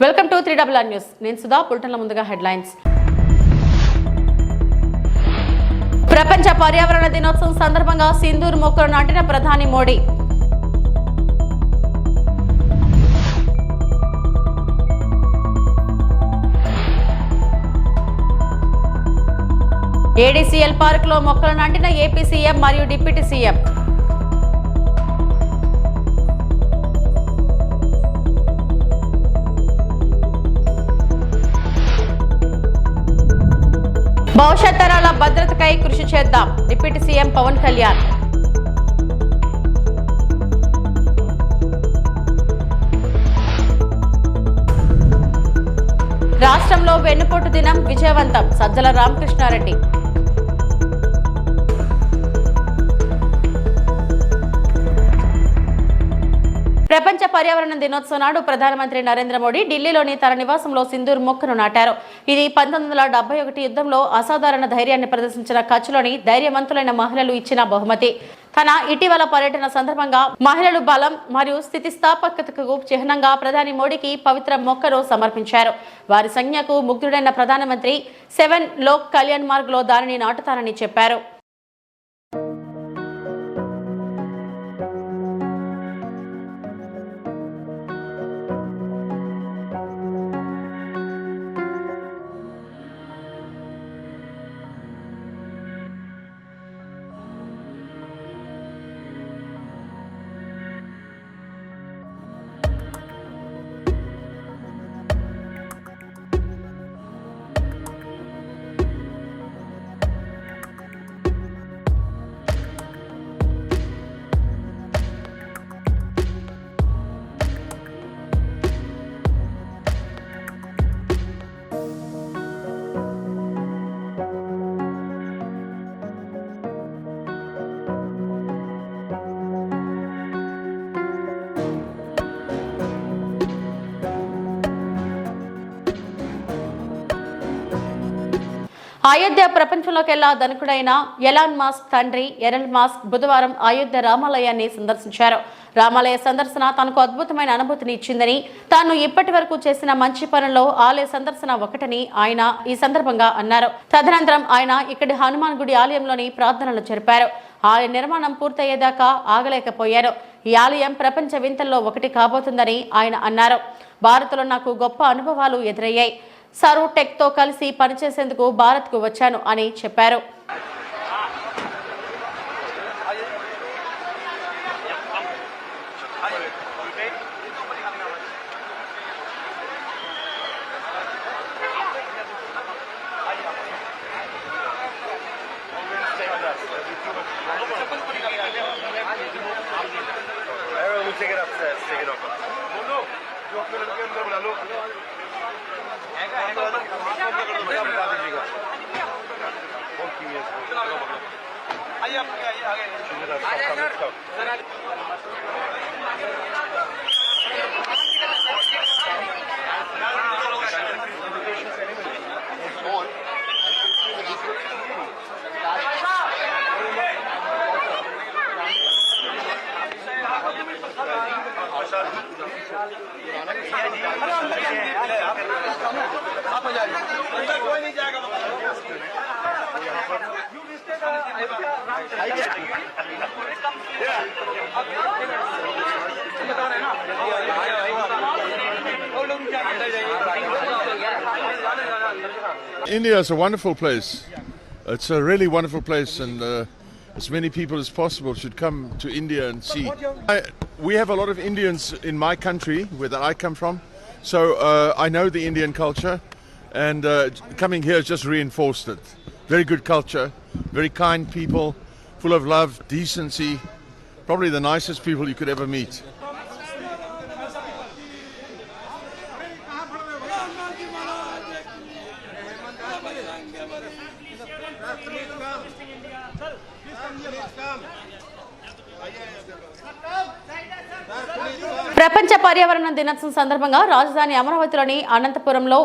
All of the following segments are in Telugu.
Welcome to 3RR news. నేను సుధా. బులెటిన్ల ముందుగా హెడ్లైన్స్. ప్రపంచ పర్యావరణ దినోత్సవం సందర్భంగా సింధూర్ మొక్కలు నాటిన ప్రధాని మోడీ. ఏడీసీఎల్ పార్క్ లో మొక్కలు నాటిన ఏపీ సీఎం మరియు డిప్యూటీ సీఎం. భవిష్యత్ తరాల భద్రతకై కృషి చేద్దాం. Deputy CM Pawan Kalyan. రాష్ట్రంలో వెన్నుపోటు దినం విజయవంతం. సజ్జల రామకృష్ణారెడ్డి. ప్రపంచ పర్యావరణ దినోత్సవం నాడు ప్రధానమంత్రి నరేంద్ర మోడీ ఢిల్లీలోని తన నివాసంలో సింధూర్ మొక్కను నాటారు. ఇది 1971 యుద్ధంలో అసాధారణ ధైర్యాన్ని ప్రదర్శించిన కచ్లోని ధైర్యవంతులైన మహిళలు ఇచ్చిన బహుమతి. తన ఇటీవల పర్యటన సందర్భంగా మహిళలు బలం మరియు స్థితిస్థాపకతకు చిహ్నంగా ప్రధాని మోడీకి పవిత్ర మొక్కను సమర్పించారు. వారి సంజ్ఞకు ముగ్ధుడైన ప్రధానమంత్రి 7 లోక్ కళ్యాణ్ మార్గ్ లో దానిని నాటుతారని చెప్పారు. అయోధ్య ప్రపంచంలోకెల్లా ధనికుడైన ఎలాన్ మాస్క్ తండ్రి ఎరల్ మాస్క్ బుధవారం అయోధ్య రామాలయాన్ని సందర్శించారు. రామాలయ సందర్శన తనకు అద్భుతమైన అనుభూతిని ఇచ్చిందని, తాను ఇప్పటి వరకు చేసిన మంచి పనుల్లో ఆలయ సందర్శన ఒకటని ఆయన ఈ సందర్భంగా అన్నారు. తదనంతరం ఆయన ఇక్కడి హనుమాన్ గుడి ఆలయంలోని ప్రార్థనలు జరిపారు. ఆలయ నిర్మాణం పూర్తయ్యేదాకా ఆగలేకపోయారు. ఈ ఆలయం ప్రపంచ వింతల్లో ఒకటి కాబోతుందని ఆయన అన్నారు. భారత్లో నాకు గొప్ప అనుభవాలు ఎదురయ్యాయి. సరూ టెక్ తో కలిసి పనిచేసేందుకు భారత్ కు వచ్చాను అని చెప్పారు. India is a wonderful place. It's a really wonderful place, and as many people as possible should come to India and see. We have a lot of Indians in my country, where I come from, so I know the Indian culture, and coming here has just reinforced it. Very good culture, very kind people, full of love, decency, probably the nicest people you could ever meet. ప్రపంచ పర్యావరణ దినోత్సవం సందర్భంగా రాజధాని అమరావతిలోని అనంతపురంలో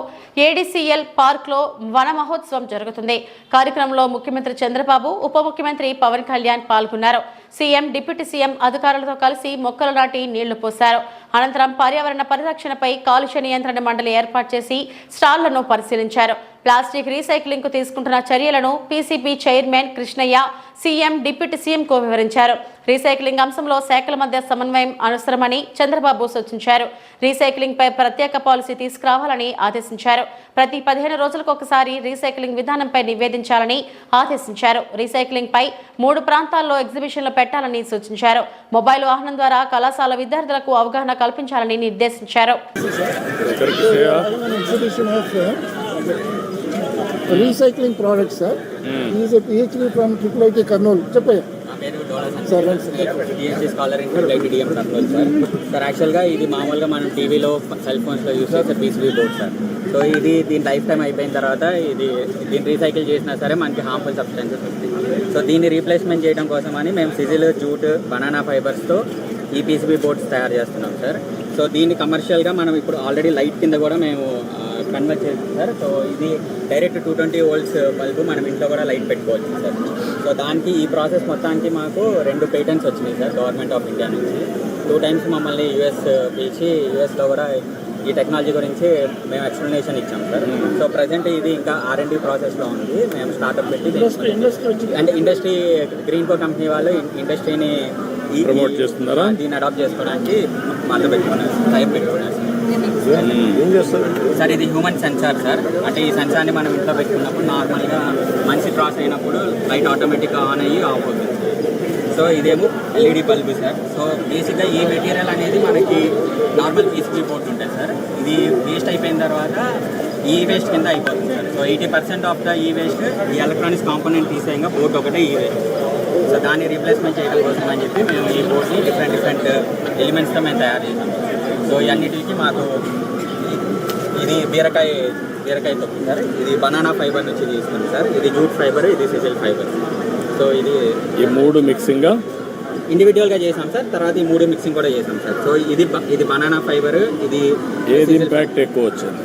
ఏడీసీఎల్ పార్క్ లో వన మహోత్సవం జరుగుతుంది. కార్యక్రమంలో ముఖ్యమంత్రి చంద్రబాబు, ఉప ముఖ్యమంత్రి పవన్ కళ్యాణ్ పాల్గొన్నారు. సీఎం, డిప్యూటీ సీఎం అధికారులతో కలిసి మొక్కలు నాటి నీళ్లు పోశారు. అనంతరం పర్యావరణ పరిరక్షణపై కాలుష్య నియంత్రణ మండలి ఏర్పాటు చేసి స్టాళ్లను పరిశీలించారు. ప్లాస్టిక్ రీసైక్లింగ్ కు తీసుకుంటున్న చర్యలను PCB chairman Krishnaiah CM, deputy సీఎంకు వివరించారు. రీసైక్లింగ్ అంశంలో శాఖల మధ్య సమన్వయం అవసరమని చంద్రబాబు సూచించారు. రీసైక్లింగ్ పై ప్రత్యేక పాలసీ తీసుకురావాలని ఆదేశించారు. ప్రతి 15 రోజులకు ఒకసారి రీసైక్లింగ్ విధానంపై నివేదించాలని ఆదేశించారు. రీసైక్లింగ్ పై 3 ప్రాంతాల్లో ఎగ్జిబిషన్లు పెట్టాలని సూచించారు. మొబైల్ వాహనం ద్వారా కళాశాల విద్యార్థులకు అవగాహన కల్పించాలని నిర్దేశించారు. Recycling products, sir. He is a PhD from IIT Kurnool. చెప్పయ్య. Sir DSc scholar in IITM Kurnool sir. యాక్చువల్గా ఇది మామూలుగా మనం టీవీలో, సెల్ ఫోన్స్లో యూస్ చేసే పీసీబీ బోర్డ్ సార్. సో ఇది దీని లైఫ్ టైం అయిపోయిన తర్వాత దీన్ని రీసైకిల్ చేసినా సరే మనకి హార్మ్ఫుల్ సబ్స్టెన్సెస్ వస్తాయి. సో దీన్ని రీప్లేస్మెంట్ చేయడం కోసమని మేము సిజిల్, జూట్, బనానా ఫైబర్స్తో ఈ పీసీబీ బోర్డ్స్ తయారు చేస్తున్నాం సార్. సో దీన్ని కమర్షియల్గా మనం ఇప్పుడు ఆల్రెడీ లైట్ కింద కూడా మేము కన్వర్ట్ చేస్తాం సార్. సో ఇది డైరెక్ట్ 220 volts బల్బు మనం ఇంట్లో కూడా లైట్ పెట్టుకోవచ్చు సార్. సో దానికి ఈ ప్రాసెస్ మొత్తానికి మాకు 2 పేటెంట్స్ వచ్చినాయి సార్ గవర్నమెంట్ ఆఫ్ ఇండియా నుంచి. 2 times మమ్మల్ని యూఎస్ పిలిచి యూఎస్లో కూడా ఈ టెక్నాలజీ గురించి మేము ఎక్స్ప్లెనేషన్ ఇచ్చాం సార్. సో ప్రజెంట్ ఇది ఇంకా R&D ప్రాసెస్లో ఉంది. మేము స్టార్ట్అప్ పెట్టి అంటే ఇండస్ట్రీ గ్రీన్ కో కంపెనీ వాళ్ళు ఇండస్ట్రీని ప్రమోట్ చేస్తున్నారా, దీన్ని అడాప్ట్ చేసుకోవడానికి మద్దతు పెట్టుకున్నారు, టైం పెట్టుకున్నారు ఏం చేస్తారు సార్. ఇది హ్యూమన్ సెన్సార్ సార్. అంటే ఈ సెన్సార్ని మనం ఇంట్లో పెట్టుకున్నప్పుడు నార్మల్గా మనిషి క్రాస్ అయినప్పుడు లైట్ ఆటోమేటిక్గా ఆన్ అయ్యి ఆఫ్ అవుతుంది. సో ఇదేమో LED బల్బు సార్. సో బేసిక్గా ఈ మెటీరియల్ అనేది మనకి నార్మల్ పీసీబీ బోర్డ్ ఉంటుంది సార్. ఇది వేస్ట్ అయిపోయిన తర్వాత ఈ వేస్ట్ కింద అయిపోతుంది సార్. సో 80% ఆఫ్ ద ఈ వేస్ట్ ఈ ఎలక్ట్రానిక్స్ కాంపోనెంట్ తీసేయంగా బోర్డ్ ఒకటే ఈ వేస్ట్. సో దాన్ని రీప్లేస్మెంట్ చేయడం కోసం అని చెప్పి మేము ఈ బోర్డ్ని డిఫరెంట్ ఎలిమెంట్స్తో మేము తయారు చేసాం. సో ఇవన్నిటికి మాకు ఇది బీరకాయ తొక్కు సార్. ఇది బనానా ఫైబర్ నుంచి తీసుకుంది సార్. ఇది జూట్ ఫైబర్, ఇది సిజిల్ ఫైబర్. సో ఇది ఈ 3 మిక్సింగ్గా ఇండివిజువల్గా చేసాం సార్. తర్వాత ఈ 3 మిక్సింగ్ కూడా చేసాం సార్. సో ఇది బనానా ఫైబర్. ఇది ఏది ఇంపాక్ట్ ఎక్కువ వచ్చింది?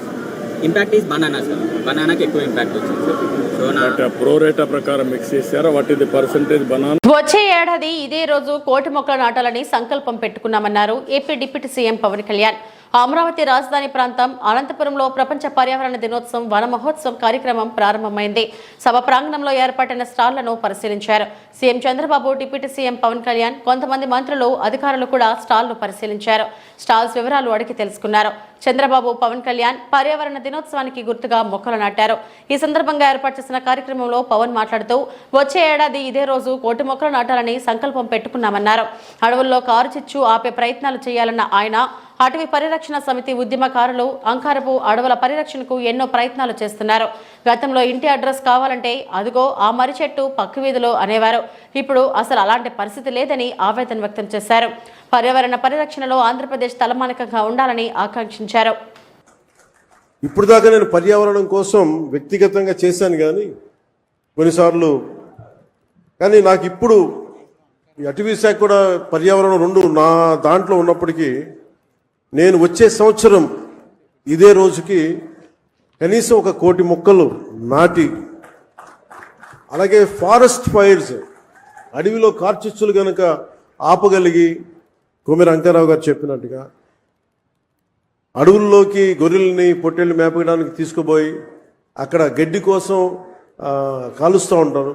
Impact is banana sir. బనానాకి ఎక్కువ ఇంపాక్ట్ వచ్చింది సార్. సో ప్రోరేటా ప్రకారం మిక్స్ చేశారా? వాట్ ఇది పర్సెంటేజ్ బనానా? వచ్చే ఏడాది ఇదే రోజు 1 కోటి మొక్కలు నాటాలని సంకల్పం పెట్టుకున్నామన్నారు AP deputy CM Pawan Kalyan. Amaravati రాజధాని ప్రాంతం అనంతపురంలో ప్రపంచ పర్యావరణ దినోత్సవం వన మహోత్సవం కార్యక్రమం ప్రారంభమైంది. సభ ప్రాంగణంలో ఏర్పాటైన స్టాళ్లను పరిశీలించారు. CM Chandrababu, deputy CM Pawan Kalyan, కొంతమంది మంత్రులు, అధికారులు కూడా స్టాళ్లు పరిశీలించారు. స్టాల్స్ వివరాలు అడిగి తెలుసుకున్నారు. చంద్రబాబు, పవన్ కళ్యాణ్ పర్యావరణ దినోత్సవానికి గుర్తుగా మొక్కలు నాటారు. ఈ సందర్భంగా ఏర్పాటు చేసిన కార్యక్రమంలో పవన్ మాట్లాడుతూ వచ్చే ఏడాది ఇదే రోజు 1 కోటి మొక్కలు నాటాలని సంకల్పం పెట్టుకున్నామన్నారు. అడవుల్లో కారు చిచ్చు ఆపే ప్రయత్నాలు చేయాలన్న ఆయన అటవీ పరిరక్షణ సమితి ఉద్యమకారులు అంకారపు అడవుల పరిరక్షణకు ఎన్నో ప్రయత్నాలు చేస్తున్నారు. గతంలో ఇంటి అడ్రస్ కావాలంటే అదిగో ఆ మర్రి చెట్టు పక్క వీధిలో అనేవారు. ఇప్పుడు అసలు అలాంటి పరిస్థితి లేదని ఆవేదన వ్యక్తం చేశారు. పర్యావరణ పరిరక్షణలో ఆంధ్రప్రదేశ్ తలమానికంగా ఉండాలని ఆకాంక్షించారు. ఇప్పుడు దాకా నేను పర్యావరణం కోసం వ్యక్తిగతంగా చేశాను కొన్నిసార్లు కానీ నాకు ఇప్పుడు ఈ అటవీ శాఖ కూడా పర్యావరణం 2 నా దాంట్లో ఉన్నప్పటికీ నేను వచ్చే సంవత్సరం ఇదే రోజుకి కనీసం 1 కోటి మొక్కలు నాటి, అలాగే ఫారెస్ట్ ఫైర్స్ అడవిలో కార్చిచ్చులు కనుక ఆపగలిగి కొమ్మిరి అంకారావు గారు చెప్పినట్టుగా అడవుల్లోకి గొర్రెల్ని, పొట్టేళ్ళని మేపడానికి తీసుకుపోయి అక్కడ గడ్డి కోసం కాలుస్తూ ఉంటారు.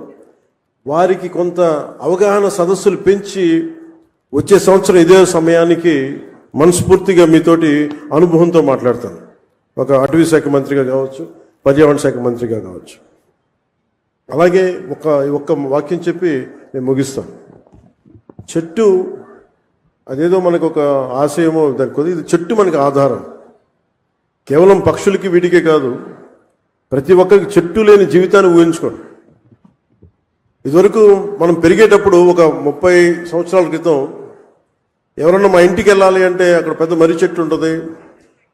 వారికి కొంత అవగాహన సదస్సులు పెంచి వచ్చే సంవత్సరం ఇదే సమయానికి మనస్ఫూర్తిగా మీతోటి అనుభవంతో మాట్లాడతాను. ఒక అటవీ శాఖ మంత్రిగా కావచ్చు, పర్యావరణ శాఖ మంత్రిగా కావచ్చు. అలాగే ఒక్క వాక్యం చెప్పి నేను ముగిస్తాను. చెట్టు అదేదో మనకు ఒక ఆశయమో దానికి ఇది చెట్టు మనకు ఆధారం. కేవలం పక్షులకి వీటికే కాదు, ప్రతి ఒక్కరికి చెట్టు లేని జీవితాన్ని ఊహించుకోండి. ఇదివరకు మనం పెరిగేటప్పుడు ఒక 30 సంవత్సరాల క్రితం ఎవరన్నా మా ఇంటికి వెళ్ళాలి అంటే అక్కడ పెద్ద మర్రి చెట్టు ఉంటుంది.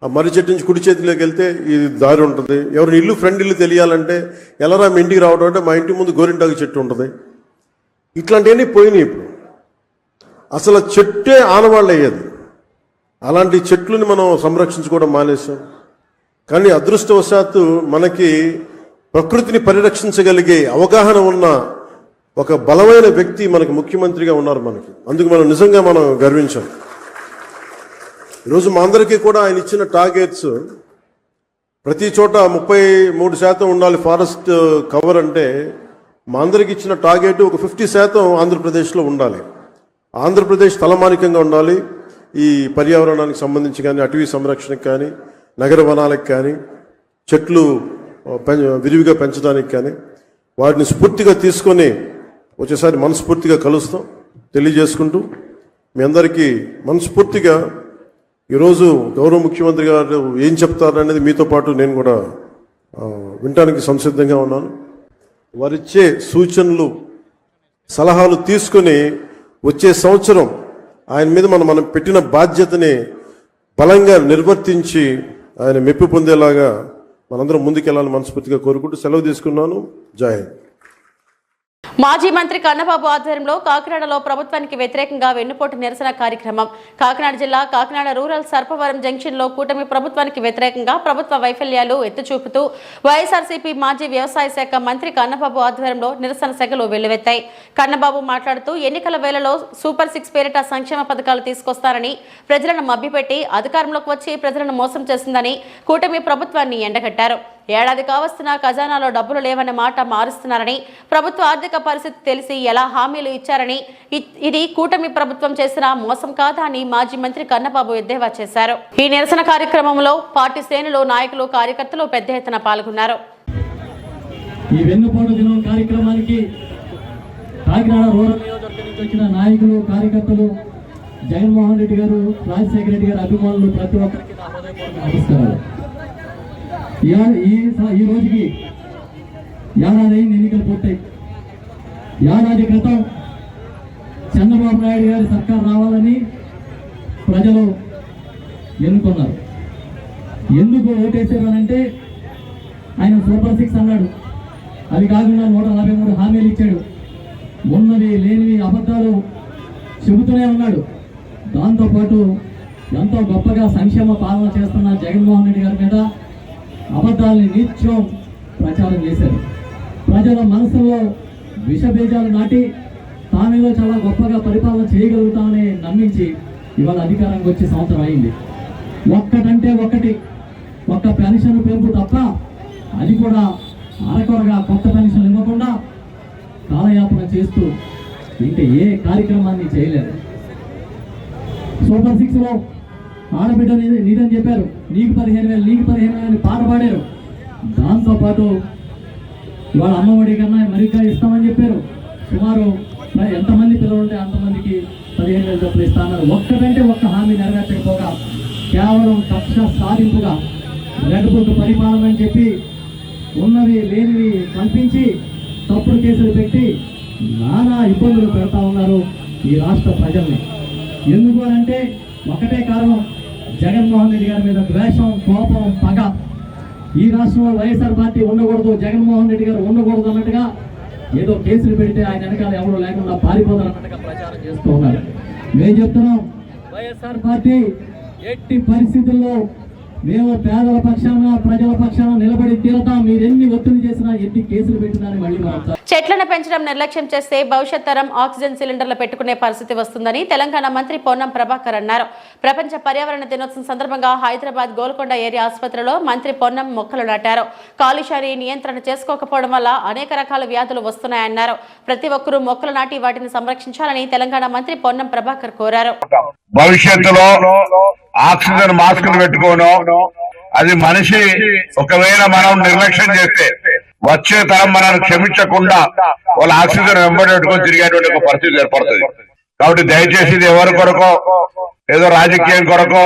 ఆ మర్రి చెట్టు నుంచి కుడి చేతిలోకి వెళ్తే ఈ దారి ఉంటుంది. ఎవరిని ఇల్లు ఫ్రెండ్ ఇల్లు తెలియాలంటే ఎలారా మీ ఇంటికి రావడం అంటే మా ఇంటి ముందు గోరింటాకు చెట్టు ఉంటుంది. ఇట్లాంటివన్నీ పోయినాయి ఇప్పుడు. అసలు చెట్టే ఆనవాళ్ళు అయ్యేది. అలాంటి చెట్లని మనం సంరక్షించుకోవడం మానేశాం. కానీ అదృష్టవశాత్తు మనకి ప్రకృతిని పరిరక్షించగలిగే అవగాహన ఉన్న ఒక బలమైన వ్యక్తి మనకి ముఖ్యమంత్రిగా ఉన్నారు మనకి. అందుకు మనం నిజంగా మనం గర్వించాం. ఈరోజు మా అందరికీ కూడా ఆయన ఇచ్చిన టార్గెట్స్ ప్రతి చోట 33% ఉండాలి ఫారెస్ట్ కవర్ అంటే, మా అందరికి ఇచ్చిన టార్గెట్ ఒక 50% ఆంధ్రప్రదేశ్లో ఉండాలి. ఆంధ్రప్రదేశ్ తలమానికంగా ఉండాలి. ఈ పర్యావరణానికి సంబంధించి కానీ, అటవీ సంరక్షణకు కానీ, నగర వనాలకు కానీ, చెట్లు విరివిగా పెంచడానికి కానీ, వాటిని స్ఫూర్తిగా తీసుకొని వచ్చేసారి మనస్ఫూర్తిగా కలుస్తాం తెలియజేసుకుంటూ, మీ అందరికీ మనస్ఫూర్తిగా ఈరోజు గౌరవ ముఖ్యమంత్రి గారు ఏం చెప్తారనేది మీతో పాటు నేను కూడా వినటానికి సంసిద్ధంగా ఉన్నాను. వారిచ్చే సూచనలు సలహాలు తీసుకొని వచ్చే సంవత్సరం ఆయన మీద మనం పెట్టిన బాధ్యతని బలంగా నిర్వర్తించి ఆయన మెప్పు పొందేలాగా మనందరం ముందుకెళ్లాలని మనస్ఫూర్తిగా కోరుకుంటూ సెలవు తీసుకున్నాను. జై హింద్. మాజీ మంత్రి కన్నబాబు ఆధ్వర్యంలో కాకినాడలో ప్రభుత్వానికి వ్యతిరేకంగా వెన్నుపోటు నిరసన కార్యక్రమం. కాకినాడ జిల్లా కాకినాడ రూరల్ సర్పవరం జంక్షన్ లో కూటమి ప్రభుత్వానికి వ్యతిరేకంగా ప్రభుత్వ వైఫల్యాలు ఎత్తుచూపుతూ వైఎస్ఆర్సీపీ మాజీ వ్యవసాయ శాఖ మంత్రి కన్నబాబు ఆధ్వర్యంలో నిరసన సెగలు వెల్లువెత్తాయి. కన్నబాబు మాట్లాడుతూ ఎన్నికల వేళలో సూపర్ 6 పేరిట సంక్షేమ పథకాలు తీసుకొస్తారని ప్రజలను మభ్యపెట్టి అధికారంలోకి వచ్చి ప్రజలను మోసం చేసిందని కూటమి ప్రభుత్వాన్ని ఎండగట్టారు. ఏడాది కావస్తున్నా ఖజానాలో డబ్బులు లేవన్న మాట మారుస్తున్నారని, ప్రభుత్వ ఆర్థిక పరిస్థితి తెలిసి ఎలా హామీలు ఇచ్చారని, ఇది కూటమి ప్రభుత్వం చేసిన మోసం కాదా అని మాజీ మంత్రి కన్నబాబు ఎద్దేవా చేశారు. ఈ నిరసన కార్యక్రమంలో పార్టీ శ్రేణులు, నాయకులు, కార్యకర్తలు పెద్ద ఎత్తున పాల్గొన్నారు. ఈ వెన్నుపోటు దినం కార్యక్రమానికి కాకినాడ రూరల్ నియోజకవర్గం నుంచి వచ్చిన నాయకులు, కార్యకర్తలు, జగన్మోహన్ రెడ్డి గారు, రాజశేఖర రెడ్డి గారు అభిమానులు ప్రతి ఒక్కరికి నా హృదయపూర్వక నమస్కారాలు. ఈ రోజుకి ఏడాది ఎన్నికలు పూర్తయి. ఏడాది క్రితం చంద్రబాబు నాయుడు గారి సర్కార్ రావాలని ప్రజలు ఎన్నుకున్నారు. ఎందుకు ఓటేశారు అంటే, ఆయన సూపర్ 6 అన్నాడు. అది కాకుండా 143 హామీలు ఇచ్చాడు. ఉన్నవి లేనివి అబద్ధాలు చెబుతూనే ఉన్నాడు. దాంతోపాటు ఎంతో గొప్పగా సంక్షేమ పాలన చేస్తున్న జగన్మోహన్ రెడ్డి గారి మీద అబద్ధాలని నిత్యం ప్రచారం చేశారు. ప్రజల మనసులో విషబీజాలు నాటి తామేదో చాలా గొప్పగా పరిపాలన చేయగలుగుతామని నమ్మించి ఇవాళ అధికారానికి వచ్చే సంవత్సరం అయింది. ఒక్కటంటే ఒక్క పెన్షన్ పెంపు తప్ప, అది కూడా అరకొరగా కొత్త పెన్షన్ ఇవ్వకుండా కాలయాపన చేస్తూ ఇంకా ఏ కార్యక్రమాన్ని చేయలేదు. సూపర్ 6లో ఆడబిడ్డ నీదని చెప్పారు. నీకు 15,000 నీకు 15,000 అని పాట పాడారు. దాంతోపాటు ఇవాళ అమ్మఒడి కన్నా మరిగ్గా ఇస్తామని చెప్పారు. సుమారు ఎంతమంది పిల్లలు ఉంటే అంతమందికి 15,000 డబ్బులు ఇస్తామన్నారు. ఒక్కటంటే ఒక్క హామీ నెరవేర్చకపోగా కేవలం కక్ష సాధింపుగా రెడ్ బుక్ పరిపాలన అని చెప్పి ఉన్నవి లేనివి కల్పించి తప్పుడు కేసులు పెట్టి నానా ఇబ్బందులు పెడతా ఉన్నారు ఈ రాష్ట్ర ప్రజల్ని. ఎందుకు అంటే ఒకటే కారణం, జగన్మోహన్ రెడ్డి గారి మీద ద్వేషం, కోపం, పగ. ఈ రాష్ట్రంలో వైఎస్ఆర్ పార్టీ ఉండకూడదు, జగన్మోహన్ రెడ్డి గారు ఉండకూడదు అన్నట్టుగా ఏదో కేసులు పెడితే ఆయన వెనకాల ఎవరు లేకుండా పారిపోతారు అన్నట్టుగా ప్రచారం చేస్తూ ఉన్నారు. మేము చెప్తున్నాం, వైఎస్ఆర్ పార్టీ ఎట్టి పరిస్థితుల్లో మేము పేదల పక్షాన, ప్రజల పక్షాన నిలబడి తీరతాం. మీరు ఎన్ని ఒత్తిడి చేసినా, ఎన్ని కేసులు పెట్టినా మళ్ళీ చెట్లను పెంచడం నిర్లక్ష్యం చేస్తే భవిష్యత్ తరం ఆక్సిజన్ సిలిండర్లు పెట్టుకునే పరిస్థితి వస్తుందని తెలంగాణ మంత్రి పొన్నం ప్రభాకర్ అన్నారు. ప్రపంచ పర్యావరణ దినోత్సవం సందర్భంగా హైదరాబాద్ గోల్కొండ ఏరియా ఆసుపత్రిలో మంత్రి పొన్నం మొక్కలు నాటారు. కాలుష్యాన్ని నియంత్రణ చేసుకోకపోవడం వల్ల అనేక రకాల వ్యాధులు వస్తున్నాయన్నారు. ప్రతి ఒక్కరూ మొక్కలు నాటి వాటిని సంరక్షించాలని తెలంగాణ మంత్రి పొన్నం ప్రభాకర్ కోరారు. భవిష్యత్తులో ఆక్సిజన్ మాస్కులు పెట్టుకోను, అది మనిషి ఒకవేళ మనం నిర్లక్ష్యం చేస్తే వచ్చే తరం మనల్ని క్షమించకుండా వాళ్ళ ఆక్సిజన్ వెంబడి పెట్టుకొని తిరిగేటువంటి ఒక పరిస్థితి ఏర్పడుతుంది. కాబట్టి దయచేసి ఇది ఎవరి కొరకో ఏదో రాజకీయం కొరకో.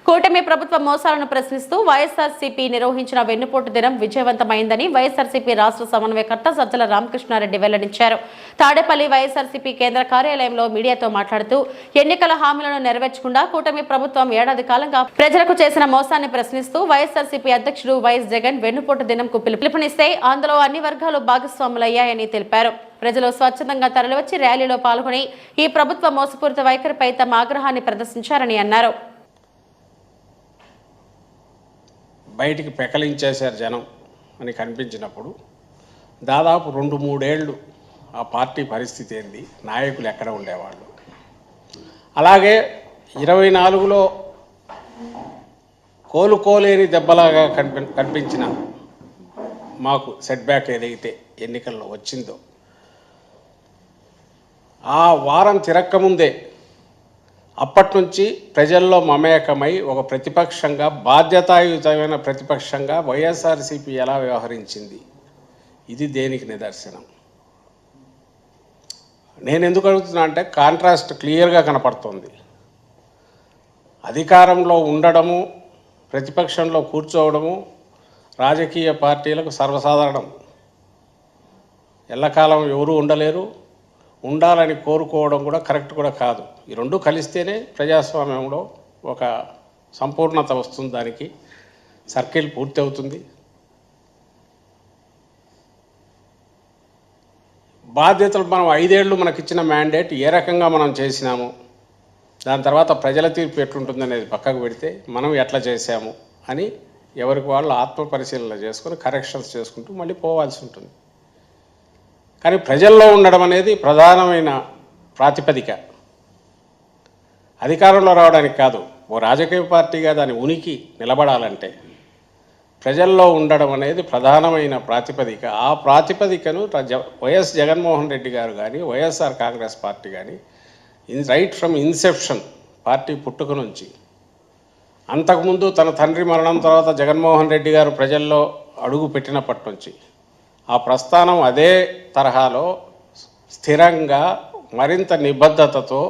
కూటమి ప్రభుత్వ మోసాలను ప్రశ్నిస్తూ వైఎస్ఆర్సీపీ నిర్వహించిన వెన్నుపోటు దినం విజయవంతమైందని వైఎస్ఆర్సీపీ రాష్ట్ర సమన్వయకర్త సజ్జల రామకృష్ణారెడ్డి వెల్లడించారు. తాడేపల్లి వైఎస్ఆర్సీపీ కేంద్ర కార్యాలయంలో మీడియాతో మాట్లాడుతూ ఎన్నికల హామీలను నెరవేర్చకుండా కూటమి ప్రభుత్వం ఏడాది కాలంగా ప్రజలకు చేసిన మోసాన్ని ప్రశ్నిస్తూ వైఎస్ఆర్సీపీ అధ్యక్షుడు వైఎస్ జగన్ వెన్నుపోటు దినంకు పిలుపునిస్తే అందులో అన్ని వర్గాలు భాగస్వాములయ్యాయని తెలిపారు. ప్రజలు స్వచ్ఛందంగా తరలివచ్చి ర్యాలీలో పాల్గొని ఈ ప్రభుత్వ మోసపూరిత వైఖరిపై తమ ఆగ్రహాన్ని ప్రదర్శించారని అన్నారు. బయటికి పెకలించేశారు జనం అని కనిపించినప్పుడు దాదాపు 2-3 ఏళ్ళు ఆ పార్టీ పరిస్థితి ఏంది, నాయకులు ఎక్కడ ఉండేవాళ్ళు. అలాగే 24లో కోలుకోలేని దెబ్బలాగా కనిపించిన మాకు సెట్ బ్యాక్ ఏదైతే ఎన్నికల్లో వచ్చిందో ఆ వారం తిరక్కముందే అప్పటి నుంచి ప్రజల్లో మమేకమై ఒక ప్రతిపక్షంగా, బాధ్యతాయుతమైన ప్రతిపక్షంగా వైఎస్ఆర్సీపీ ఎలా వ్యవహరించింది, ఇది దేనికి నిదర్శనం. నేను ఎందుకు అడుగుతున్నా అంటే కాంట్రాస్ట్ క్లియర్గా కనపడుతుంది. అధికారంలో ఉండడము, ప్రతిపక్షంలో కూర్చోవడము రాజకీయ పార్టీలకు సర్వసాధారణం. ఎల్లకాలం ఎవరూ ఉండలేరు, ఉండాలని కోరుకోవడం కూడా కరెక్ట్ కూడా కాదు. ఈ రెండు కలిస్తేనే ప్రజాస్వామ్యంలో ఒక సంపూర్ణత వస్తుంది, దానికి సర్కిల్ పూర్తి అవుతుంది. బాధ్యతలు మనం 5 ఏళ్ళు మనకిచ్చిన మ్యాండేట్ ఏ రకంగా మనం చేసినాము, దాని తర్వాత ప్రజల తీర్పు ఎట్లుంటుంది అనేది పక్కకు పెడితే మనం ఎట్లా చేశాము అని ఎవరికి వాళ్ళు ఆత్మ పరిశీలన చేసుకొని కరెక్షన్స్ చేసుకుంటూ మళ్ళీ పోవాల్సి ఉంటుంది. కానీ ప్రజల్లో ఉండడం అనేది ప్రధానమైన ప్రాతిపదిక. అధికారంలో రావడానికి కాదు, ఓ రాజకీయ పార్టీగా దాని ఉనికి నిలబడాలంటే ప్రజల్లో ఉండడం అనేది ప్రధానమైన ప్రాతిపదిక. ఆ ప్రాతిపదికను వైఎస్ జగన్మోహన్ రెడ్డి గారు కానీ వైఎస్ఆర్ కాంగ్రెస్ పార్టీ కానీ రైట్ ఫ్రమ్ ఇన్సెప్షన్, పార్టీ పుట్టుక నుంచి, అంతకుముందు తన తండ్రి మరణం తర్వాత జగన్మోహన్ రెడ్డి గారు ప్రజల్లో అడుగు పెట్టినప్పటి నుంచి ఆ ప్రస్థానం అదే తరహాలో స్థిరంగా మరింత నిబద్ధతతో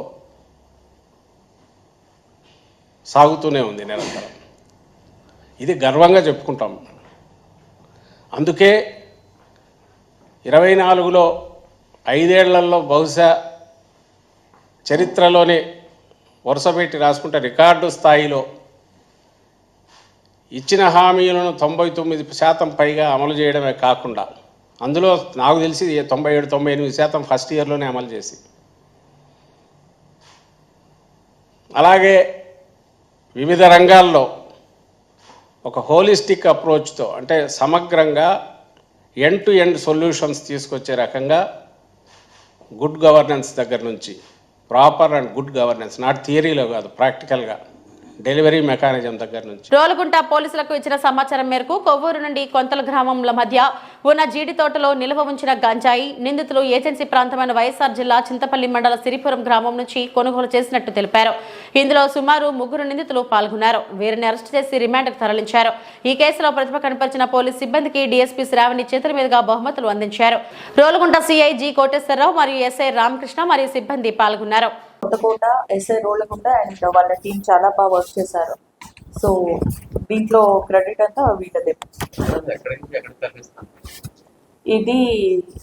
సాగుతూనే ఉంది నిరంతరం. ఇది గర్వంగా చెప్పుకుంటాం. అందుకే 24లో 5 ఏళ్లలో బహుశా చరిత్రలోనే వరుసపెట్టి రాసుకుంటే రికార్డు స్థాయిలో ఇచ్చిన హామీలను 99% పైగా అమలు చేయడమే కాకుండా, అందులో నాకు తెలిసి 97-98% ఫస్ట్ ఇయర్లోనే అమలు చేసి, అలాగే వివిధ రంగాల్లో ఒక హోలిస్టిక్ అప్రోచ్తో, అంటే సమగ్రంగా ఎండ్ టు ఎండ్ సొల్యూషన్స్ తీసుకొచ్చే రకంగా గుడ్ గవర్నెన్స్ దగ్గర నుంచి, proper and good governance, not థియరీలో కాదు, ప్రాక్టికల్గా డెలివరీ మెకానిజం దగ్గర నుంచి. రోలుగుంట పోలీసులకు ఇచ్చిన సమాచారం మేరకు కొవ్వూరు నుండి కొంతల గ్రామంల మధ్య ఉన్న జీడి తోటలో నిల్వ ఉంచిన గంజాయి నిందితులు ఏజెన్సీ ప్రాంతమైన వైఎస్ఆర్ జిల్లా చింతపల్లి మండల సిరిపురం గ్రామం నుంచి కొనుగోలు చేసినట్టు తెలిపారు. ఇందులో సుమారు 3 నిందితులు పాల్గొన్నారు. వీరిని అరెస్టు చేసి రిమాండ్కు తరలించారు. ఈ కేసులో ప్రతిభ కనపరిచిన పోలీస్ సిబ్బందికి డీఎస్పీ శ్రావణి చేతుల మీదుగా బహుమతులు అందించారు. రోలుగుంట సిఐ జి కోటేశ్వరరావు మరియు ఎస్ఐ రామకృష్ణ మరియు సిబ్బంది పాల్గొన్నారు. కొత్తకోట ఎస్ఐ రోలగుంట అండ్ వాళ్ళ టీం చాలా బాగా వర్క్ చేశారు. సో దీంట్లో క్రెడిట్ అంతా వీళ్ళదే. ఇది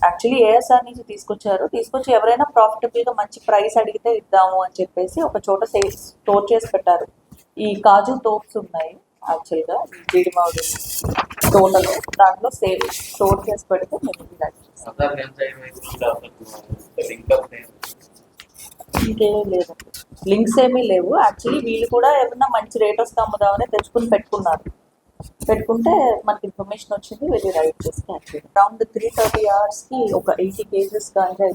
యాక్చువల్లీ ఏఎస్ఆర్ నుంచి తీసుకొచ్చి ఎవరైనా ప్రాఫిటబుల్గా మంచి ప్రైస్ అడిగితే ఇద్దాము అని చెప్పేసి ఒక చోట స్టోర్ చేసి పెట్టారు. ఈ కాజు తోప్స్ ఉన్నాయి యాక్చువల్గా జీడిమావుడి తోటలో, దాంట్లో స్టోర్ చేసి పెడితే ఇంకేమీ లేదు, లింక్స్ ఏమీ లేవు. యాక్చువల్లీ వీళ్ళు కూడా ఏమన్నా మంచి రేట్ వస్తే అమ్ముదామని తెచ్చుకుని పెట్టుకుంటే మనకి ఇన్ఫర్మేషన్ వచ్చింది, వెళ్ళి రైడ్ చేసి యాక్చువల్లీ అరౌండ్ 330 hours ఒక 80 kgs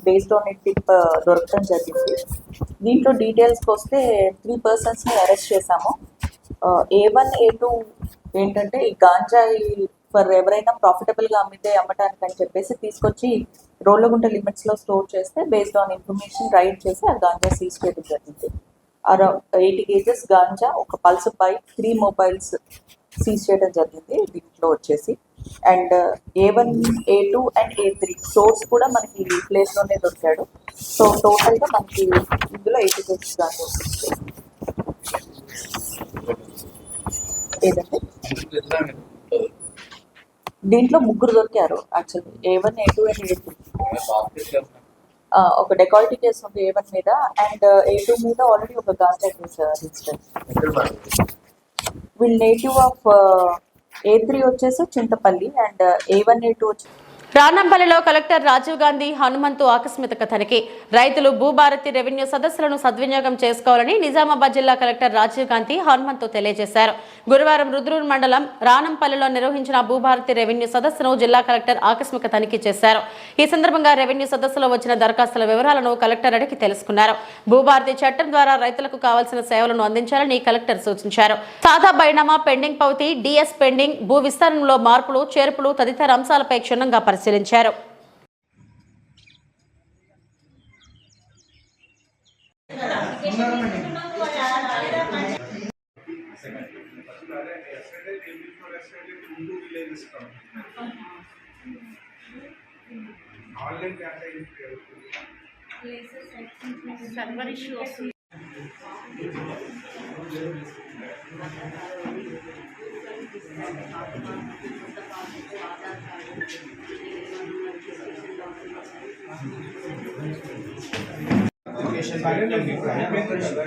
based on it tip దొరకడం జరిగింది. దీంట్లో డీటెయిల్స్కి వస్తే 3 personsని అరెస్ట్ చేశాము. A1 A2 ఏంటంటే ఈ గాంజాయి ఫర్ ఎవరైనా ప్రాఫిటబుల్గా అమ్మటానికి అని చెప్పేసి తీసుకొచ్చి రోళ్ళగుంట లిమిట్స్లో స్టోర్ చేస్తే బేస్డ్ ఆన్ ఇన్ఫర్మేషన్ రైడ్ చేసి ఆ గాంజా సీజ్ చేయడం జరిగింది. అరౌండ్ 80 kgs గాంజా, ఒక పల్స్ బైక్, 3 mobiles సీజ్ చేయడం జరిగింది దీంట్లో వచ్చేసి. And A1 A2 and A3 source కూడా మనకి ఈ ప్లేస్లోనే దొరికాడు. సో టోటల్గా మనకి ఇందులో 80 kgs గాంజా ఏదంటే దీంట్లో 3 దొరికారు actually, A1 A2 and A3. ఒక డెకాల్టీ కేసు ఉంది A1 మీద, అండ్ A2 మీద ఆల్రెడీ ఒక గాంజా కేసు రిజిస్టర్. వీళ్ళు నేటివ్ ఆఫ్ A3 వచ్చేసి చింతపల్లి అండ్ A1 A2 వచ్చి రానంపల్లిలో కలెక్టర్ రాజీవ్ గాంధీ హనుమంతు ఆకస్మిక తనిఖీ. రైతులు భూభారతి రెవెన్యూ సదస్సులను సద్వినియోగం చేసుకోవాలని నిజామాబాద్ జిల్లా కలెక్టర్ రాజీవ్ గాంధీ హనుమంతు తెలియజేశారు. గురువారం రుద్రూర్ మండలం రానంపల్లిలో నిర్వహించిన భూభారతి రెవెన్యూ సదస్సును జిల్లా కలెక్టర్ ఆకస్మిక తనిఖీ చేశారు. ఈ సందర్భంగా రెవెన్యూ సదస్సులో వచ్చిన దరఖాస్తుల వివరాలను కలెక్టర్ అడిగి తెలుసుకున్నారు. భూభారతి చట్టం ద్వారా రైతులకు కావాల్సిన సేవలను అందించాలని కలెక్టర్ సూచించారు. సాదా బైనామా, పెండింగ్ పౌతి, డిఎస్ పెండింగ్, భూ విస్తరణలో మార్పులు, చేర్పులు తదితర అంశాలపై క్షుణ్ణంగా పరిశీలించారు.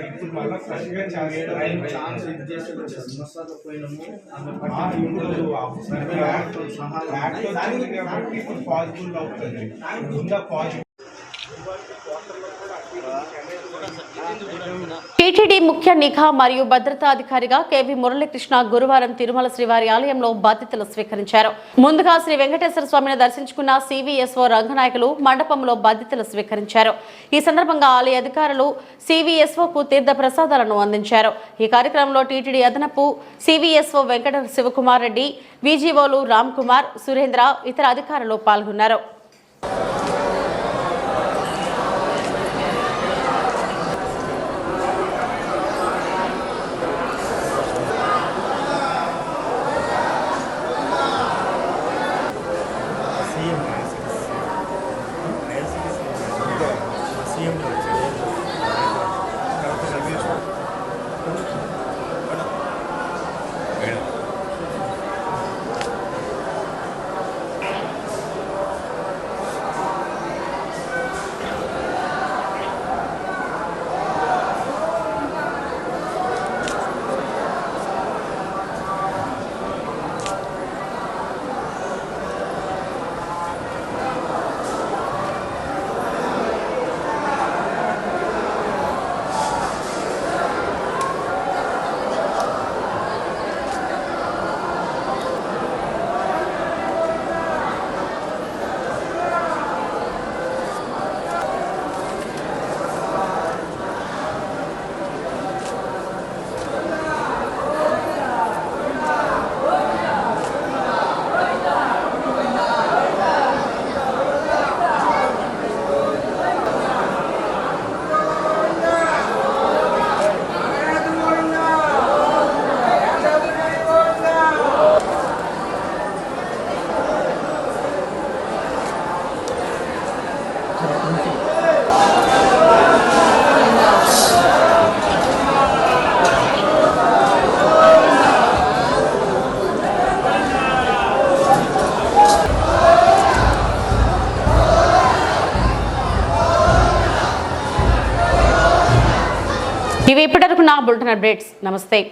ఇప్పుడు మళ్ళీ ఫ్రెష్గా ఛాన్స్ ఇది చేసి పోయినాము ఇప్పుడు పాజిబుల్ అవుతుంది ముందు పాజిబుల్. టీటీడీ ముఖ్య నిఘా మరియు భద్రతా అధికారిగా కేవీ మురళీకృష్ణ గురువారం తిరుమల శ్రీవారి ఆలయంలో బాధ్యతలు స్వీకరించారు. ముందుగా శ్రీ వెంకటేశ్వర స్వామిని దర్శించుకున్న సివిఎస్ఓ రంగనాయకులు మండపంలో బాధ్యతలు స్వీకరించారు. ఈ సందర్భంగా ఆలయ అధికారులు సివిఎస్ఓకు తీర్థ ప్రసాదాలను అందించారు. ఈ కార్యక్రమంలో టీటీడీ అదనపు సివిఎస్ఓ వెంకట శివకుమార్ రెడ్డి, విజిఓలు రామ్ కుమార్, సురేంద్ర, ఇతర అధికారులు పాల్గొన్నారు. ఇవి ఇప్పటివరకు నా బులెటిన్ అప్డేట్స్. నమస్తే.